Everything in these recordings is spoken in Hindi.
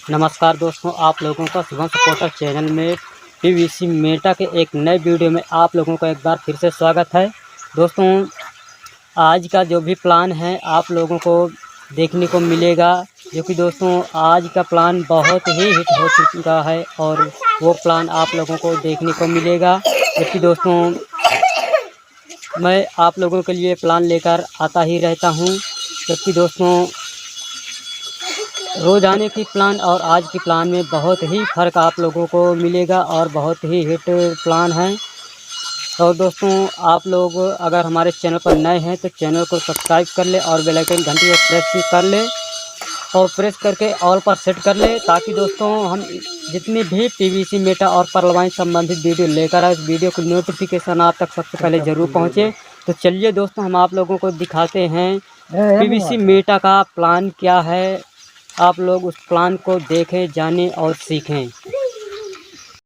नमस्कार दोस्तों, आप लोगों का शुभम सपोर्टर चैनल में पीवीसी मेटा के एक नए वीडियो में आप लोगों का एक बार फिर से स्वागत है। दोस्तों, आज का जो भी प्लान है आप लोगों को देखने को मिलेगा, जो कि दोस्तों आज का प्लान बहुत ही हिट हो चुका है और वो प्लान आप लोगों को देखने को मिलेगा। जबकि दोस्तों मैं आप लोगों के लिए प्लान लेकर आता ही रहता हूँ, जबकि दोस्तों रोज़ाने की प्लान और आज की प्लान में बहुत ही फ़र्क आप लोगों को मिलेगा और बहुत ही हिट प्लान है। और दोस्तों आप लोग अगर हमारे चैनल पर नए हैं तो चैनल को सब्सक्राइब कर ले और बेल आइकन घंटी को प्रेस भी कर ले और प्रेस करके ऑल पर सेट कर ले, ताकि दोस्तों हम जितनी भी पीवीसी मेटा और परलवाइन संबंधित वीडियो लेकर आए उस वीडियो की नोटिफिकेशन आप तक सबसे पहले ज़रूर पहुँचे। तो चलिए दोस्तों, हम आप लोगों को दिखाते हैं पीवीसी मेटा का प्लान क्या है। आप लोग उस प्लान को देखें, जानें और सीखें।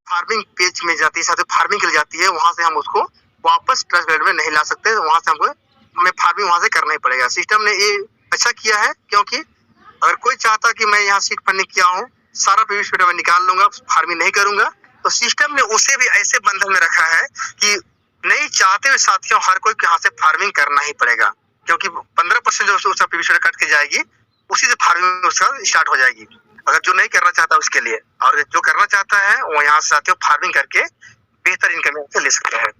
फार्मिंग पेज में जाती है, फार्मिंग के लिए जाती है, वहां से हम उसको वापस ट्रस्ट बेड में नहीं ला सकते। वहां से हमें फार्मिंग वहां से करना ही पड़ेगा। सिस्टम ने ये अच्छा किया है, क्योंकि अगर कोई चाहता कि मैं यहाँ सीट फंडिंग किया हूँ, सारा पीवीसी में निकाल लूंगा, फार्मिंग नहीं करूंगा, तो सिस्टम ने उसे भी ऐसे बंधन में रखा है कि नहीं चाहते हुए साथियों हर कोई यहाँ से फार्मिंग करना ही पड़ेगा, क्योंकि 15% जो उसका पीवीसी कट के जाएगी उसी से फार्मिंग उसका स्टार्ट हो जाएगी। अगर जो नहीं करना चाहता उसके लिए, और जो करना चाहता है वो यहाँ से साथियों फार्मिंग करके बेहतर इनकम ले सकते हैं।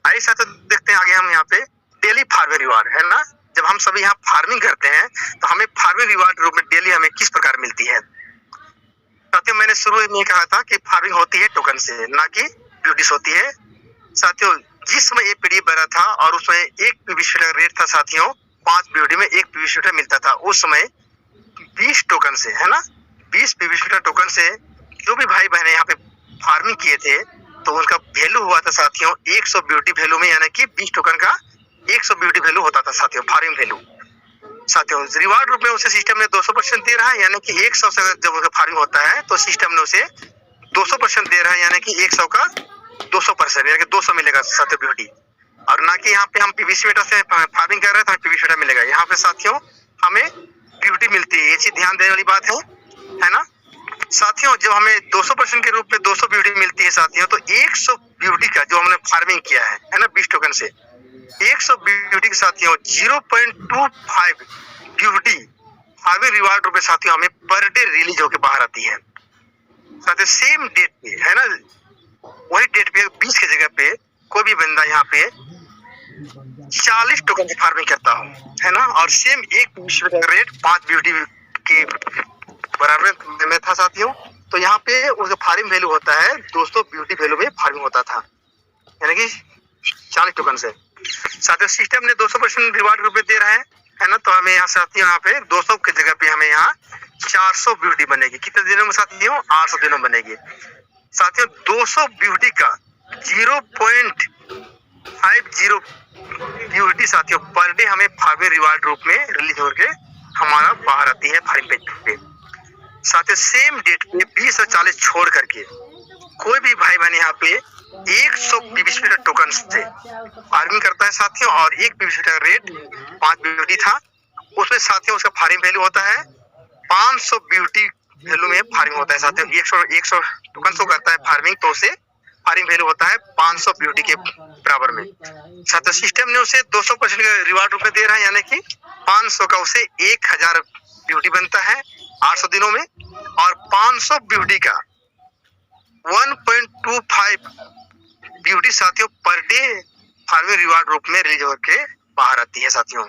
आइए साथियों देखते हैं आगे हम यहाँ पे डेली फार्मिंग रिवार्ड है ना। जब हम सभी यहाँ फार्मिंग करते हैं तो हमें फार्मिंग रिवार्ड रूप में डेली हमें किस प्रकार मिलती है। साथियों मैंने शुरू में कहा था कि फार्मिंग होती है टोकन से, ना कि ब्यूटीज होती है। साथियों जिस समय ये पीडीएफ बना था और उसमें एक पीवीसी का रेट था साथियों 5 ब्यूटी में 1 पीवीसी मिलता था, उस समय 20 टोकन से है ना, 20 पीवीसी टोकन से जो भी भाई बहने यहाँ पे फार्मिंग किए थे तो उनका वैल्यू हुआ था साथियों 100 ब्यूटी वैल्यू में, यानी कि 20 टोकन का 100 ब्यूटी वैल्यू होता था साथियों फार्मिंग वैल्यू। साथियों रिवार्ड रूप में उसे सिस्टम ने 200% दे रहा है, यानी कि 100 से जब उसका फार्मिंग होता है तो सिस्टम ने उसे 200% दे रहा है, यानी कि 100 का 200%, यानी कि 200 मिलेगा साथियों ब्यूटी। और ना कि यहाँ पे हम पीवीसी मेटा से फार्मिंग कर रहे हैं तो हमें पीवीसी मेटा मिलेगा। यहाँ पे साथियों हमें ब्यूटी मिलती है, ये चीज ध्यान देने वाली बात है ना साथियों। जब हमें 200% के रूप में 200 ब्यूटी मिलती है साथियों, तो 100 ब्यूटी का जो हमने फार्मिंग किया है ना 20 टोकन से 100 ब्यूटी के साथियों 0.25 ब्यूटी फार्मिंग रिवार्ड रूप में साथियों हमें पर डे रिलीज होकर बाहर आती है। साथियों सेम डेट पे है ना, वही डेट पे 20 की जगह पे कोई भी बंदा यहाँ पे 40 टोकन की फार्मिंग करता हूँ है ना, और सेम एक पीवीसी का रेट 5 ब्यूटी के बराबर में था साथियों। तो यहाँ पे उसका फार्मिंग वैल्यू होता है 200 ब्यूटी वैल्यू में फार्मिंग होता था, यानी कि 40 टोकन से। साथियों सिस्टम ने 200% रिवार्ड रूप में दे रहा है ना, तो हमें यहाँ साथियों यहाँ पे 200 की जगह पे हमें यहाँ 400 ब्यूटी बनेगी। कितने दिनों में साथियों? 800 दिनों में बनेगी साथियों। 200 ब्यूटी का 0.50 ब्यूटी साथियों पर डे हमें फार्मिंग रिवार्ड रूप में रिलीज होकर हमारा बाहर आती है फार्मिंग पेज पे साथियों। सेम डेट पे 20 और 40 छोड़ करके कोई भी भाई बहन यहाँ पे 100 पीवीसी टोकन से फार्मिंग करता है साथियों, और एक पीवीसी का रेट 5 ब्यूटी था, उसमें साथियों उसका फार्मिंग वैल्यू होता है 500 ब्यूटी वैल्यू में फार्मिंग होता है साथियों। 100 टोकन शो करता है फार्मिंग, तो उसे फार्मिंग वैल्यू होता है 500 ब्यूटी के बराबर में साथियों। सिस्टम ने उसे 200% का रिवार्ड रूप में दे रहा है, यानी कि 500 का उसे 1000 ब्यूटी बनता है 800 दिनों में, और 500 ब्यूटी का 1.25 ब्यूटी साथियों पर डे फार्मिंग रिवार्ड रूप में रिलीज होकर बाहर आती है साथियों।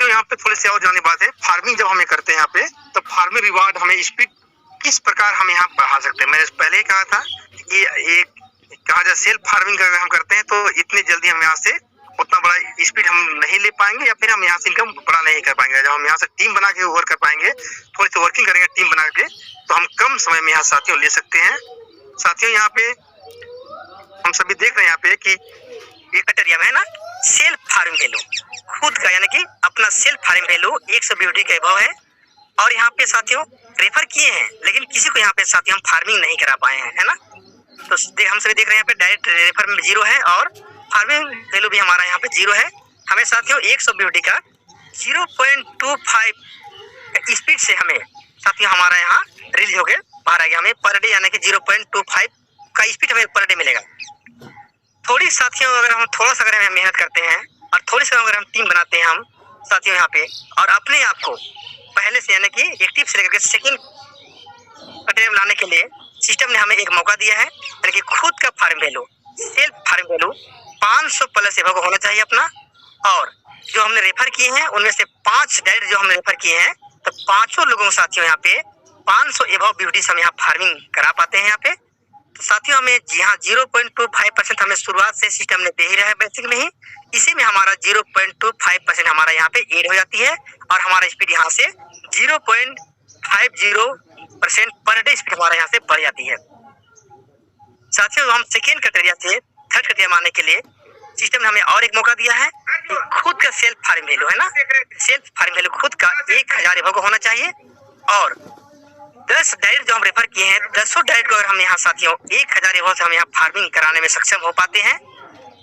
यहाँ पे थोड़ी सी और जानी बात है, फार्मिंग जब हमें करते हैं यहाँ पे तो फार्मिंग रिवार्ड हमें स्पीड किस प्रकार हम यहाँ बढ़ा सकते हैं। मैंने पहले ही कहा था कि एक कहा जाए सेल्फ फार्मिंग अगर हम करते हैं तो इतनी जल्दी हम यहाँ से उतना बड़ा स्पीड हम नहीं ले पाएंगे, या फिर हम यहाँ से इनकम बड़ा नहीं कर पाएंगे। जब हम यहाँ से टीम बना के वर्क कर पाएंगे, थोड़ी सी वर्किंग करेंगे टीम बना के, तो हम कम समय में यहाँ साथियों ले सकते हैं। साथियों यहाँ पे हम सभी देख रहे हैं यहाँ पे कि ये कटरिया में है ना सेल्फ फार्मिंग वैल्यू खुद का, यानी कि अपना सेल्फ फार्मिंग वैल्यू 100 ब्यूटी के अबव है, और यहाँ पे साथियों रेफर किए हैं लेकिन किसी को यहाँ पे साथियों हम फार्मिंग नहीं करा पाए हैं है ना। तो हम सभी देख रहे हैं यहाँ पे डायरेक्ट रेफर में 0 है और फार्मिंग वैल्यू भी हमारा यहाँ पे 0 है। हमें साथियों 100 ब्यूटी का 0.25 स्पीड स्पीड से हमें साथियों हमारा यहाँ रिलीज हो गया बाहर आ गया, हमें पर डे यानी कि 0.25 का स्पीड हमें पर डे मिलेगा। थोड़ी साथियों अगर हम थोड़ा सा अगर हम मेहनत करते हैं और थोड़ी सा अगर हम टीम बनाते हैं हम साथियों यहाँ पे, और अपने आप को पहले से यानी कि एक्टिव से लेकर सेकंड कटेरिया में लाने के लिए सिस्टम ने हमें एक मौका दिया है, यानी कि खुद का form value, self form value 500 plus above होना चाहिए अपना। और जो हमने रेफर किए हैं उनमें से 5 डायरेक्ट जो हमने रेफर किए हैं, तो पांचों लोगों को साथियों यहाँ पे 500 एबव ब्यूटीज हम यहाँ फार्मिंग करा पाते हैं यहाँ पे। तो साथियों हमें जी हाँ 0.25% हमें शुरुआत से सिस्टम ने दे ही रहा है बेसिक में ही, इसी में हमारा 0.25% हमारा यहाँ पे ऐड हो जाती है और हमारा स्पीड यहाँ से 0.50% पर डे स्पीड हमारा यहाँ से बढ़ जाती है। साथियों हम सेकेंड क्राइटेरिया से थर्ड क्राइटेरिया मानने के लिए सिस्टम ने हमें और एक मौका दिया है कि खुद का सेल्फ फार्म वैल्यू है ना, सेल्फ फार्म वैल्यू खुद का 1000 एबव होना चाहिए। और 10 डायरेक्ट जो हम रेफर किए हैं 10 डायरेक्ट को अगर हम यहाँ साथियों 1000 एबव से हम यहाँ फार्मिंग कराने में सक्षम हो पाते हैं,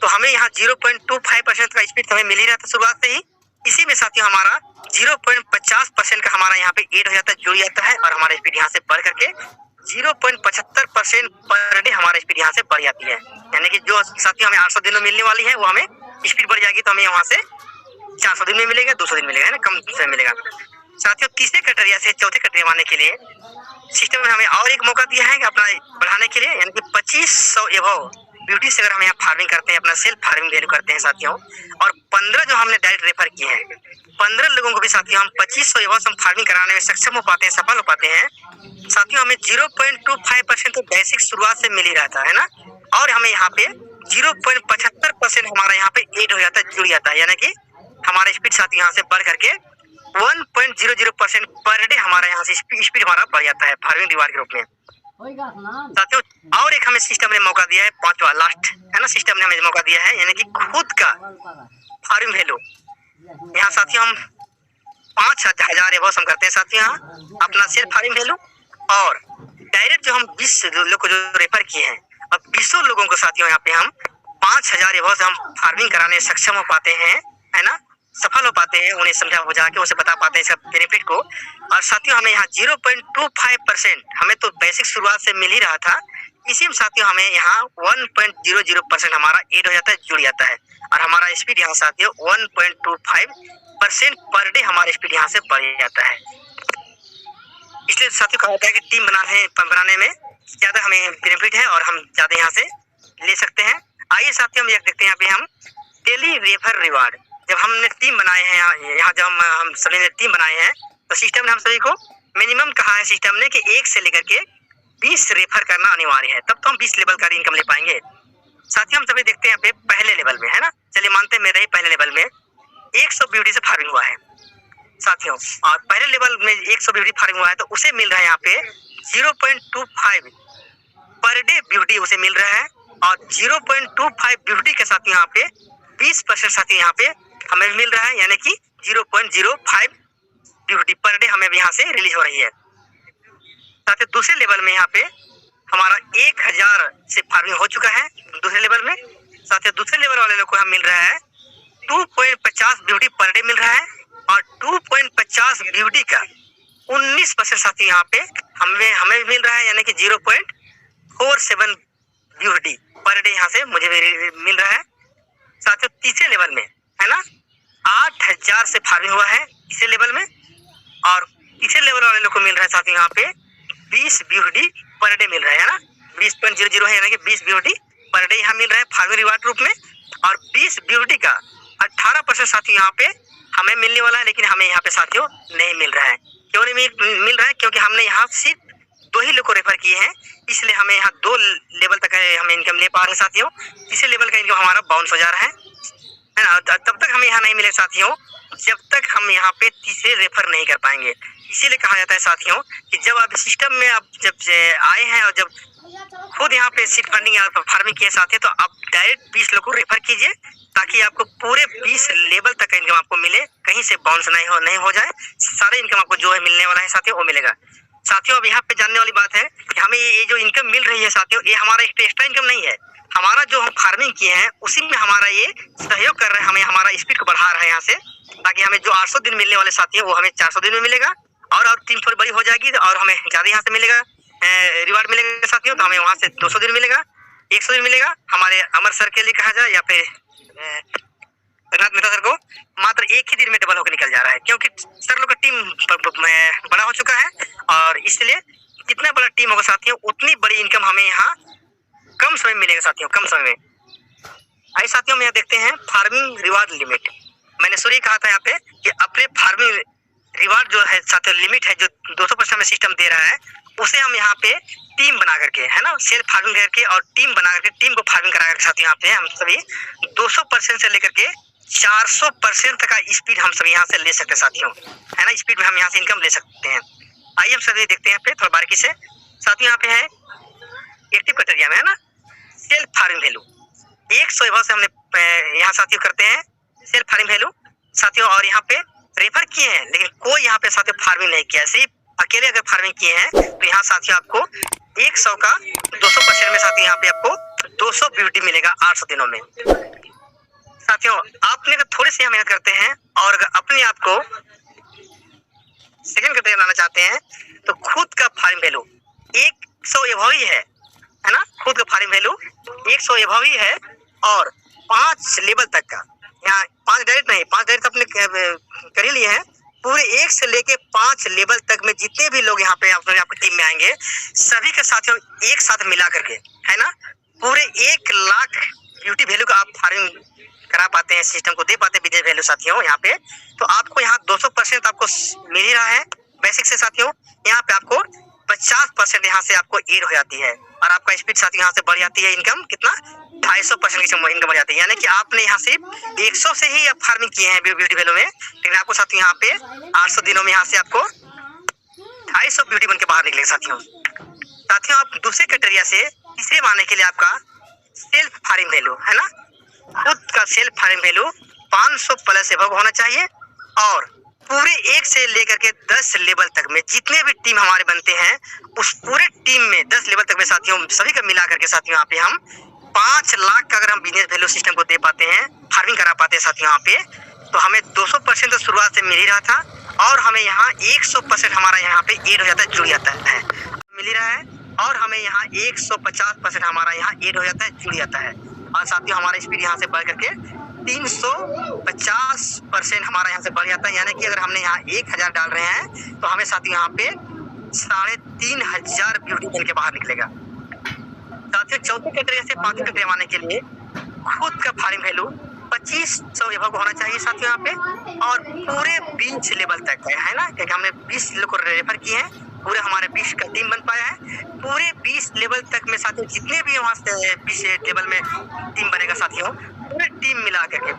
तो हमें यहाँ 0.25% का स्पीड हमें मिल ही रहा था शुरुआत से ही। इसी में साथियों हमारा 0.50% का हमारा यहाँ पे ऐड हो जाता है, जुड़ जाता है, और हमारा स्पीड यहाँ से बढ़ करके 0.75% पर डे हमारा स्पीड यहाँ से बढ़ जाती है। यानी कि जो साथियों हमें 800 दिन में मिलने वाली है वो हमें स्पीड बढ़ जाएगी, तो हमें वहाँ से 400 दिन में मिलेगा, 200 दिन मिलेगा, है ना, कम से मिलेगा। साथियों तीसरे क्राइटेरिया से चौथे क्राइटेरिया मानने के लिए सिस्टम ने हमें और एक मौका दिया है कि अपना बढ़ाने के लिए, यानी कि 2500 एबव ब्यूटी से अगर हम यहाँ फार्मिंग करते हैं, अपना सेल्फ फार्मिंग वैल्यू करते हैं साथियों, और 15 जो हमने डायरेक्ट रेफर किए हैं 15 लोगों को भी साथियों हम 2500 एबव हम फार्मिंग कराने में सक्षम हो पाते हैं, सफल हो पाते हैं। साथियों हमें 0.25% तो बेसिक शुरुआत से मिल ही रहा था, है ना, और हमें यहाँ पे 0.75% हमारा यहाँ पे ऐड हो जाता है, जुड़ जाता है, यानी कि हमारा स्पीड साथ यहाँ से बढ़ करके 1.00% पर डे हमारा यहाँ से स्पीड हमारा बढ़ जाता है फार्मिंग रिवार्ड के रूप में। साथियों और एक हमें सिस्टम ने मौका दिया है, पांचवा लास्ट है ना, सिस्टम ने हमें मौका दिया है, यानी कि खुद का फार्म वैल्यू यहाँ साथियों हम 5000 एबव हम करते हैं साथियों यहाँ अपना सेल्फ फार्मिंग वैल्यू। और डायरेक्ट जो हम 20 लोग को जो रेफर किए हैं, और 20 लोगों को साथियों यहाँ पे हम 5000 एबव से हम फार्मिंग कराने में सक्षम हो पाते हैं, है ना, सफल हो पाते हैं, उन्हें समझा बुझा के उसे बता पाते हैं इसका बेनिफिट को। और साथियों हमें यहाँ 0.25% हमें तो बेसिक शुरुआत से मिल ही रहा था, इसी में साथियों हमें यहाँ 1.00% हमारा ऐड हो जाता है, जुड़ जाता है, और हमारा स्पीड यहाँ साथियों 1.25% पर डे हमारा स्पीड यहाँ से बढ़ जाता है। इसलिए साथियों कहा जाता है कि टीम बनाने में ज्यादा हमें बेनिफिट है और हम ज्यादा यहाँ से ले सकते हैं। आइए साथियों हम ये देखते हैं यहाँ पे हम डेली रेफर रिवार्ड, जब हमने टीम बनाए हैं यहाँ जब हम सभी ने टीम बनाए हैं, तो सिस्टम ने हम सभी को मिनिमम कहा है सिस्टम ने कि 1 से लेकर के 20 रेफर करना अनिवार्य है, तब तो हम 20 लेवल का इनकम ले पाएंगे। साथियों हम सभी देखते हैं यहाँ पे पहले लेवल में, है ना, चलिए मानते हैं मेरे पहले लेवल में 100 ब्यूटी से फार्मिंग हुआ है साथियों, और पहले लेवल में 100 ब्यूटी फार्मिंग हुआ है, तो उसे मिल रहा है यहाँ पे 0.25 पर डे ब्यूटी उसे मिल रहा है, और 0.25 ब्यूटी के साथ यहाँ पे 20% साथी यहाँ पे हमें मिल रहा है, यानी कि 0.05 ब्यूटी पर डे हमें यहाँ से रिलीज हो रही है। साथ ही दूसरे लेवल में यहाँ पे हमारा 1000 से फार्मिंग हो चुका है दूसरे लेवल में। साथ ही दूसरे लेवल वाले लोग को हम मिल रहा है 2.50 ब्यूटी पर डे मिल रहा है, और 2.50 ब्यूटी का 19% साथी यहाँ पे हमें मिल रहा है, यानी कि 0.47 ब्यूटी पर डे यहाँ से मुझे मिल रहा है। साथ ही तीसरे लेवल में, है ना, 8000 से फार्मिंग हुआ है तीसरे लेवल में, और तीसरे लेवल वाले लोग को मिल रहा है साथ ही यहाँ पे 20 ब्यूटी पर डे मिल रहा है ना, 20.00 है, यानी कि 20 ब्यूटी पर डे यहाँ मिल रहा है फार्मिंग रिवार्ड रूप में। और 20 ब्यूटी का 18% साथियों यहाँ पे हमें मिलने वाला है, लेकिन हमें यहाँ पे साथियों नहीं मिल रहा है। क्यों नहीं मिल रहा है? क्योंकि हमने यहाँ सिर्फ 2 ही लोग को रेफर किए हैं, इसलिए हमें यहाँ 2 लेवल तक हमें इनकम ले पा रहे हैं साथियों। तीसरे लेवल का इनकम हमारा बाउंस हो जा रहा है ना, तब तक हमें यहाँ नहीं मिले साथियों जब तक हम यहाँ पे तीसरे रेफर नहीं कर पाएंगे। इसीलिए कहा जाता है साथियों कि जब आप सिस्टम में आप जब आए हैं और जब खुद यहाँ पे सीट फंडिंग या फार्मिंग किए साथ, तो आप डायरेक्ट 20 लोग को रेफर कीजिए, ताकि आपको पूरे 20 लेवल तक का इनकम आपको मिले, कहीं से बाउंस नहीं हो जाए, सारे इनकम आपको जो है मिलने वाला है साथियों वो मिलेगा। साथियों अब यहाँ पे जानने वाली बात है कि हमें ये जो इनकम मिल रही है साथियों, ये हमारा एक्स्ट्रा इनकम नहीं है, हमारा जो हम फार्मिंग किए हैं उसी में हमारा ये सहयोग कर रहे हैं, हमें हमारा स्पीड को बढ़ा रहा है यहाँ से, ताकि हमें जो 800 दिन मिलने वाले साथी है वो हमें 400 दिन में मिलेगा, और टीम थोड़ी बड़ी हो जाएगी और हमें ज़्यादा यहाँ से मिलेगा रिवार्ड मिलेगा साथियों। तो हमें वहाँ से 200 दिन मिलेगा, 100 दिन मिलेगा। हमारे अमर सर के लिए कहा जाए या फिर रघुनाथ मेहता सर को मात्र एक ही दिन में डबल होकर निकल जा रहा है, क्योंकि सर लोग का टीम बड़ा हो चुका है और इसलिए जितना बड़ा टीम होगा साथियों उतनी बड़ी इनकम हमें यहाँ कम समय में मिलेगा साथियों, कम समय में। आइए साथियों, हम यहाँ देखते हैं फार्मिंग रिवार्ड लिमिट। मैंने शुरू ही कहा था यहाँ पे कि अपने फार्मिंग रिवार्ड जो है साथियों लिमिट है जो 200% में सिस्टम दे रहा है, उसे हम यहाँ पे टीम बना करके, है ना, सेल्फ फार्मिंग करके और टीम बना करके टीम को फार्मिंग करा करके साथियों यहाँ पे हम सभी 200% से लेकर के 400% तक का स्पीड हम सभी यहाँ से ले सकते हैं साथियों, है ना। स्पीड में हम यहाँ से इनकम ले सकते हैं। आइए हम सभी देखते हैं यहाँ पे थोड़ा बारीकी से साथियों। यहाँ पे है एक्टिव क्राइटेरिया में, है ना, सेल्फ फार्मिंग वैल्यू 100 एबव से हमने यहाँ साथियों करते हैं सेल्फ फार्मिंग वैल्यू साथियों। और यहाँ पे रेफर किए हैं लेकिन कोई यहाँ पे साथियों फार्मिंग नहीं किया, सिर्फ अकेले अगर फार्मिंग किए हैं तो यहाँ साथियों आपको 100 का 200% में साथियों यहाँ पे आपको 200 ब्यूटी मिलेगा 800 दिनों में साथियों। आपने अगर थोड़ी सी मेहनत करते हैं और अगर अपने आप को सेकंड कैटेगरी बनाना चाहते हैं तो खुद का फार्मिंग वैल्यू 100 एबव ही है ना, खुद का फार्मिंग वैल्यू 100 एबव ही है और 5 लेवल तक का, यहाँ 5 डायरेक्ट नहीं, 5 डायरेक्ट अपने कर ही लिए हैं, पूरे 1 से लेके 5 लेवल तक में जितने भी लोग यहाँ पे आपकी टीम में आएंगे सभी के साथियों एक साथ मिला करके, है ना, पूरे 1 लाख ब्यूटी वैल्यू का आप फार्मिंग करा पाते हैं, सिस्टम को दे पाते हैं बिजनेस वैल्यू साथियों यहाँ पे। तो आपको यहाँ 200% आपको मिल ही रहा है बेसिक से साथियों। यहाँ पे आपको 50% यहाँ से आपको एड हो जाती है और आपका स्पीड साथियों यहाँ से बढ़ जाती है। इनकम कितना 250% की इनकम बढ़ जाती है, यानी कि आपने यहाँ सिर्फ 100 से ही आप फार्मिंग किए हैं ब्यूटी वैल्यू में, लेकिन आपको साथियों यहाँ पे 800 दिनों में यहाँ से आपको 250 ब्यूटी बन के बाहर निकलेगा साथियों। साथियों आप दूसरे क्राइटेरिया से तीसरे मानने के लिए आपका सेल्फ फार्मिंग वैल्यू, है ना, खुद का self farming value 500 plus above होना चाहिए और पूरे 1 से लेकर के 10 लेवल तक में जितने भी टीम हमारे बनते हैं उस पूरे टीम में 10 लेवल तक में साथियों सभी का मिला करके साथियों यहाँ पे हम 5 लाख का अगर हम बिजनेस वैल्यू सिस्टम को दे पाते हैं, फार्मिंग करा पाते हैं साथियों यहाँ पे, तो हमें 200% तो शुरुआत से मिल ही रहा था और हमें यहाँ 100% हमारा यहाँ पे एड हो जाता है, जुड़ जाता है, मिल ही रहा है और हमें यहाँ 150% हमारा यहाँ एड हो जाता है, जुड़ जाता है। और साथियों हमारा स्पीड यहाँ से बढ़ करके 350% हमारा यहाँ से बढ़ जाता है, यानी कि अगर हमने यहाँ 1000 डाल रहे हैं तो हमें साथियों यहाँ पे 3500 ब्यूटी बन के बाहर निकलेगा साथियों। चौथे कैटेगरी से 5वीं कैटेगरी आने के लिए खुद का फार्मिंग वैल्यू 2500 एबव होना चाहिए साथियों यहाँ पे और पूरे 20 लेवल तक है ना, क्योंकि हमने 20 लोग को रेफर किए हैं, पूरे हमारे 20 का टीम बन पाया है। पूरे 20 लेवल तक में साथियों जितने भी वहाँ से 20 लेवल में टीम बनेगा साथियों, पूरे टीम मिला करके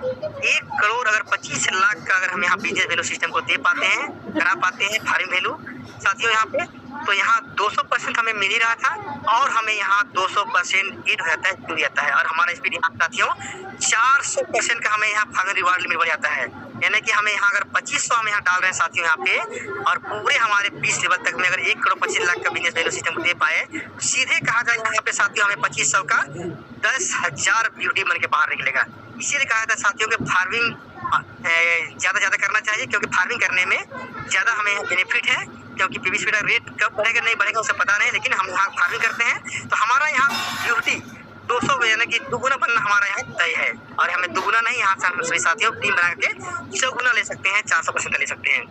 1 करोड़ अगर 25 लाख का अगर हम यहाँ बिजनेस वैल्यू सिस्टम को दे पाते हैं, करा पाते हैं फार्मिंग वैल्यू साथियों यहाँ पे, तो यहाँ 200% हमें मिल ही रहा था और हमें यहाँ 200% एड हो जाता है, जुड़ जाता है और हमारा स्पीड यहाँ साथियों 400% का हमें यहाँ फार्मिंग रिवार्ड लिमिट बढ़ जाता है, यानी कि हमें यहाँ अगर 2500 हम यहाँ डाल रहे हैं साथियों यहाँ पे और पूरे हमारे 20 लेवल तक में अगर 1 करोड़ 25 लाख का बिजनेस वैल्यू सिस्टम दे पाए, सीधे कहा जाए यहाँ पे साथियों हमें 2500 का 10,000 ब्यूटी बन के बाहर निकलेगा। इसीलिए कहा था साथियों के फार्मिंग ज़्यादा करना चाहिए, क्योंकि फार्मिंग करने में ज़्यादा हमें बेनिफिट है, क्योंकि पीवीसी का रेट कब बढ़ेगा नहीं बढ़ेगा उसे पता नहीं, लेकिन हम यहाँ फार्मिंग करते हैं तो हमारा यहाँ ब्यूटी 200 यानी कि दुगुना बनना हमारा यहाँ तय है और हमें दुगुना नहीं, यहाँ से हम सभी साथियों टीम बना के 100 गुना ले सकते हैं, 400% ले सकते हैं।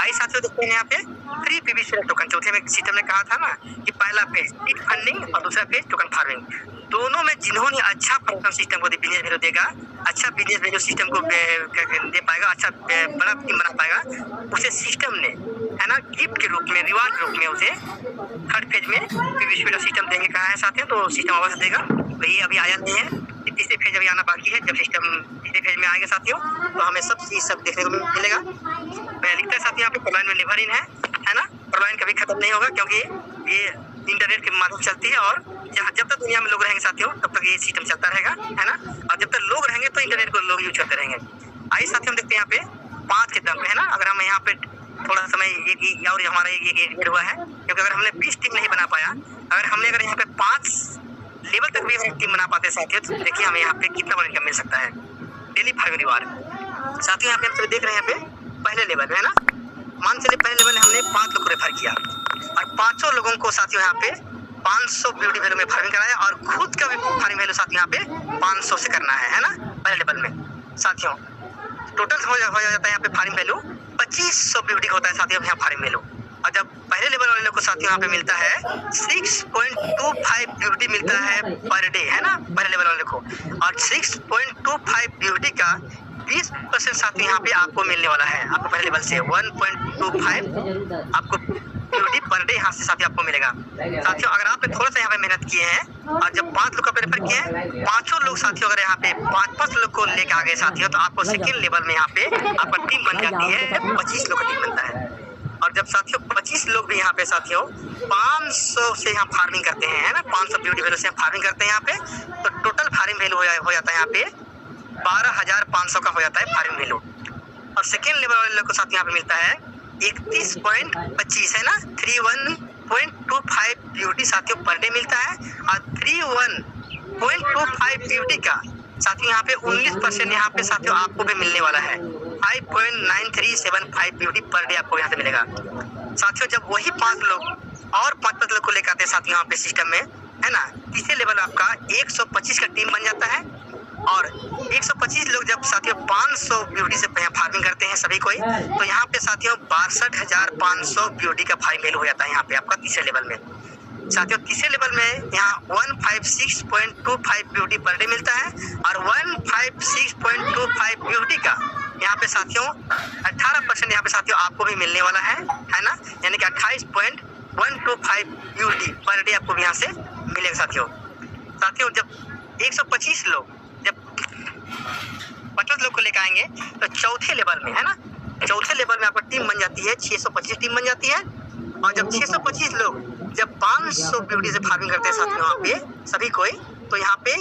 आइए साथियों देखते हैं यहाँ पे फ्री पीवीसी टोकन। चौथे में सिस्टम ने कहा था ना कि पहला फेज सीड फंडिंग और दूसरा फेज टोकन फार्मिंग, दोनों में जिन्होंने अच्छा फंक्शन सिस्टम को बिजनेस वैल्यू देगा, अच्छा बिजनेस वैल्यू सिस्टम को दे पाएगा, अच्छा बड़ा टीम बना पाएगा, उसे सिस्टम ने, है ना, गिफ्ट के रूप में, रिवार्ड के रूप में उसे थर्ड फेज में पीवीसी सिस्टम देंगे कहा है साथियों। तो सिस्टम अवश्य देगा, तो ये अभी आया नहीं है, तीसरे फेज अभी आना बाकी है। जब सिस्टम तीसरे फेज में आएगा साथियों तो हमें सब देखने को मिलेगा। मैं लिखता है साथियों यहाँ पे प्रॉब्लम में लिवर इन है ना, प्रॉब्लम कभी खत्म नहीं होगा क्योंकि ये इंटरनेट के माध्यम चलती है और जब तक दुनिया में लोग रहेंगे साथियों तब तक ये सिस्टम चलता रहेगा, है ना, और जब तक लोग रहेंगे तो इंटरनेट को लोग यूज करते रहेंगे। आइए साथियों हम देखते हैं यहाँ पे 5 के दम पे, है ना, अगर हम यहाँ पे थोड़ा समय एक और हमारा एक हुआ है, क्योंकि अगर हमने 20 टीम नहीं बना पाया, अगर यहाँ पे 5 लेवल तक भी अगर टीम बना पाते साथियों, तो देखिए हमें यहाँ पे कितना बड़ा इनकम मिल सकता है। डेली फार्मिंग रिवार्ड साथियों यहाँ पे हम सभी देख रहे हैं यहाँ पे पहले लेवल में, है ना, मान चलिए पहले लेवल में हमने 5 लोग को रेफर किया और 5 लोगों को साथियों यहाँ पे 500 ब्यूटी वैल्यू में फार्मिंग कराया और खुद का भी फार्मिंग वैल्यू साथियों यहाँ पे 500 से करना है ना। पहले लेवल में साथियों टोटल हो जाता है यहाँ पे फार्मिंग वैल्यू 2500 ब्यूटी होता है साथियों यहाँ फार्मिंग वैल्यू। और जब पहले लेवल वाले लोग को साथियों यहाँ पे मिलता है 6.25 ब्यूटी मिलता है पर डे, है ना पहले लेवल वाले को। और 6.25 ब्यूटी का 20% साथियों यहाँ पे आपको मिलने वाला है। आपको पहले लेवल से 1.25 आपको ब्यूटी पर डे यहाँ से साथियों आपको मिलेगा। साथियों अगर आपने थोड़ा सा यहाँ पे मेहनत किए हैं और जब 5 लोग का रेफर किए हैं, 5 लोग साथियों अगर यहाँ पे 5 लोग को लेकर आ गए साथियों, तो आपको सेकेंड लेवल में यहाँ पे आपका टीम बन जाती है, 25 लोग का टीम बनता है। और जब साथियों 25 लोग भी यहाँ पे साथियों 500 से यहाँ फार्मिंग करते हैं, है ना 500 ब्यूटी वैल्यू से फार्मिंग करते हैं यहाँ पे, तो टोटल फार्मिंग वैल्यू हो जाता है यहाँ पे 12,500 का हो जाता है फार्मिंग वैल्यू। और सेकेंड लेवल वाले लोग को साथ यहाँ पे मिलता है 31.25, है ना 31.25 ब्यूटी साथियों पर डे मिलता है। और 31.25 ब्यूटी का साथियों यहाँ पे 19% यहाँ पे साथियों आपको भी मिलने वाला है। 5.9375 ब्यूटी पर डे आपको यहाँ से मिलेगा। साथियों जब वही 5 लोग और 5 लोग को लेकर आते हैं साथियों यहाँ पे सिस्टम में, है ना, तीसरे लेवल आपका 125 का टीम बन जाता है। और 125 लोग जब साथियों 500 ब्यूटी से फार्मिंग करते हैं सभी कोई, तो यहाँ पे साथियों 62,500 ब्यूटी का फार्मिंग वैल्यू हो जाता है यहाँ पे आपका तीसरे लेवल में। साथियों तीसरे लेवल में यहाँ 156.25 ब्यूटी पर डे मिलता है। और 156.25 ब्यूटी का यहाँ पे साथियों 18% यहाँ पे साथियों आपको भी मिलने वाला है ना, यानी कि 28.125 ब्यूटी पर डे आपको भी यहाँ से मिलेगा साथियों। साथियों जब 125 लोग जब 50 लोग को लेकर आएंगे तो चौथे लेवल में, है ना, चौथे लेवल में आपका टीम बन जाती है 625 टीम बन जाती है। और जब 625 लोग जब 500 ब्यूटी से फार्मिंग करते हैं साथियों यहाँ पे सभी कोई, तो यहाँ पे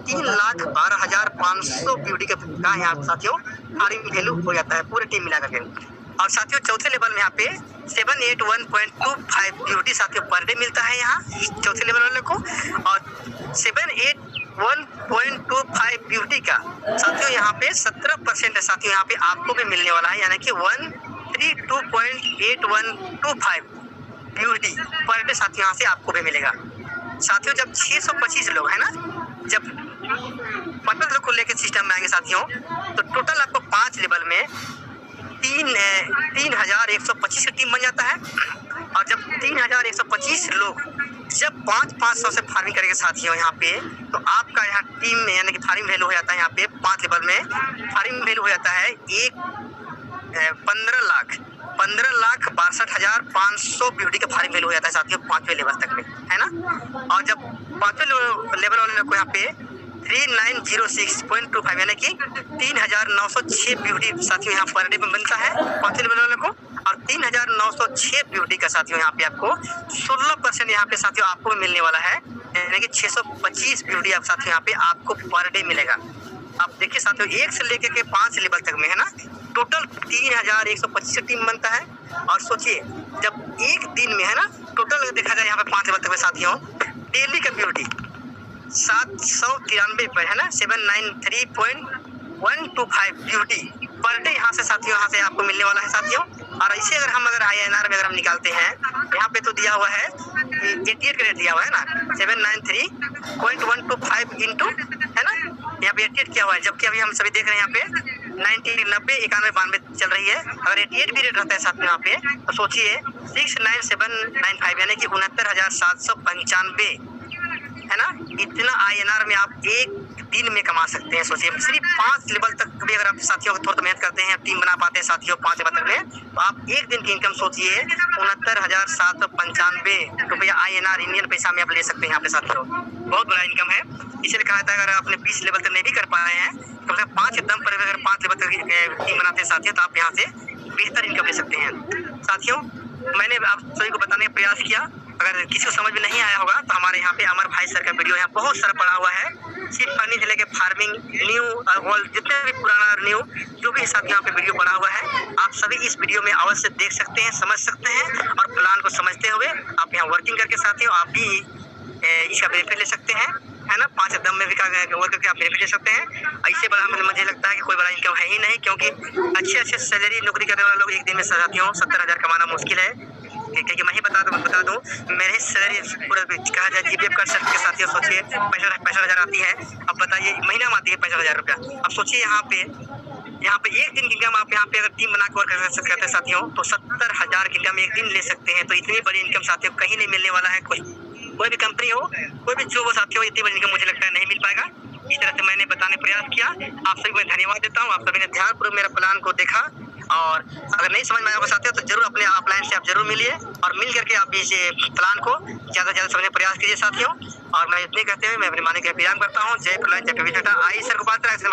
3,12,500 ब्यूटी का यहाँ साथियों फार्मिंग वैल्यू हो जाता है पूरे टीम मिला करके। और साथियों चौथे लेवल में यहाँ पे 781.25 ब्यूटी साथियों पर डे मिलता है यहाँ चौथे लेवल वाले को। और 781.25 ब्यूटी का साथियों यहाँ पे 17% है साथियों यहाँ पे आपको भी मिलने वाला है, यानी कि 132.8125 ब्यूटी पर डे साथियों यहाँ से आपको भी मिलेगा। साथियों जब 625 लोग है ना, जब 50 लोग को लेकर सिस्टम में आएंगे साथियों, तो टोटल आपको 5 लेवल में 3,125 की टीम बन जाता है। और जब 3,125 लोग जब 500 से फार्मिंग करेंगे साथियों यहाँ पे, तो आपका यहाँ टीम में यानी कि फार्मिंग वैल्यू हो जाता है यहाँ पे 5 लेवल में फार्मिंग वैल्यू हो जाता है 15,62,500 ब्यूटी का फार्मिंग वैल्यू हो जाता है साथियों 5वें लेवल तक में, है ना। और जब 5वें लेवल वाले को यहाँ पे 3906.25 यानी कि 3,906 ब्यूटी साथियों यहाँ पर डे में बनता है 5वें लेवल वाले को। और 3,906 ब्यूटी का साथियों यहाँ पे आपको 16% यहाँ पे साथियों आपको मिलने वाला है, यानी कि 625 ब्यूटी आप साथियों यहाँ पे आपको पर डे मिलेगा। आप देखिए साथियों 1 से लेकर के 5 लेवल तक में, है ना, टोटल 3,125 टीम बनता है। और सोचिए जब एक दिन में, है ना, टोटल देखा जाए यहाँ पे 5 लेवल तक में साथियों डेली का ब्यूटी 793 पर, है ना, 793.125 ब्यूटी पर डे यहाँ से साथियों यहाँ से आपको मिलने वाला है साथियों। और ऐसे अगर INR में अगर हम निकालते हैं, यहाँ पे तो दिया हुआ है 88 का रेट दिया हुआ है ना, 793.125 इंटू, है ना, यहाँ पे 88 किया हुआ है, जबकि अभी हम सभी देख रहे हैं यहाँ पे 90, 90, 91, 92 चल रही है। अगर 88 भी रेट रहता है साथ में यहाँ पे, तो सोचिए 69795 यानी कि 69,795, है ना, इतना INR में आप एक दिन में कमा सकते हैं। सोचिए सिर्फ 5 लेवल तक भी अगर आप साथियों को थोड़ा मेहनत करते हैं, टीम बना पाते हैं साथियों 5 लेवल तक में, तो आप एक दिन की इनकम सोचिए 69,795 रुपया INR इंडियन पैसा में आप ले सकते हैं यहाँ पे साथियों। बहुत बड़ा इनकम है। इसलिए कहा था अगर आपने 20 लेवल तक नहीं भी कर पाए हैं तो 5 दम पर अगर 5 लेवल तक टीम बनाते हैं साथियों, तो आप यहाँ से बेहतर इनकम ले सकते हैं साथियों। मैंने आप सभी को बताने का प्रयास किया, अगर किसी को समझ में नहीं आया होगा तो हमारे यहाँ पे अमर भाई सर का वीडियो यहाँ बहुत सारा पड़ा हुआ है, सिर्फ फर्नी से लेके फार्मिंग न्यू और जितने भी पुराना और न्यू जो भी साथ यहाँ पे वीडियो पड़ा हुआ है, आप सभी इस वीडियो में अवश्य देख सकते हैं, समझ सकते हैं। और प्लान को समझते हुए आप यहाँ वर्किंग करके साथियों आप भी इसका बेनिफिट ले सकते हैं। है ना, 5 दम में भी वर्क करके आप बेनिफिट ले सकते हैं। इससे बड़ा मुझे लगता है कि कोई बड़ा इनकम है ही नहीं, क्योंकि अच्छे सैलरी नौकरी करने वाले लोग एक दिन में साथियों 70,000 कमाना मुश्किल है। क्योंकि मैं ही बता दूं मेरी सैलरी पूरा कहा जाए जीपीएफ कर सकते के साथियों, सोचिए 65,000 आती है। अब बताइए महीना में आती है 65,000 रुपया। अब सोचिए यहाँ पे एक दिन की इनकम आप यहाँ पे अगर टीम बना कर करते हैं साथियों, तो 70,000 की इनकम एक दिन ले सकते हैं। तो इतनी बड़ी इनकम साथियों कहीं नहीं मिलने वाला है। कोई भी कंपनी हो, कोई भी जॉब हो साथियों, इतनी बड़ी इनकम मुझे लगता है नहीं मिल पाएगा। इस तरह से मैंने बताने प्रयास किया। आप सभी को धन्यवाद देता हूँ। आप सभी ने ध्यानपूर्वक मेरा प्लान को देखा, और अगर नहीं समझ में आया होगा साथियों तो जरूर अपने ऑफलाइन से आप जरूर मिलिए, और मिल करके आप इस प्लान को ज़्यादा से ज़्यादा समझने का प्रयास कीजिए साथियों। और मैं इतने कहते हुए मैं अपने माने का विराम करता हूँ। जय प्रलय, जय प्रवीण। आई सर को बात करें सर।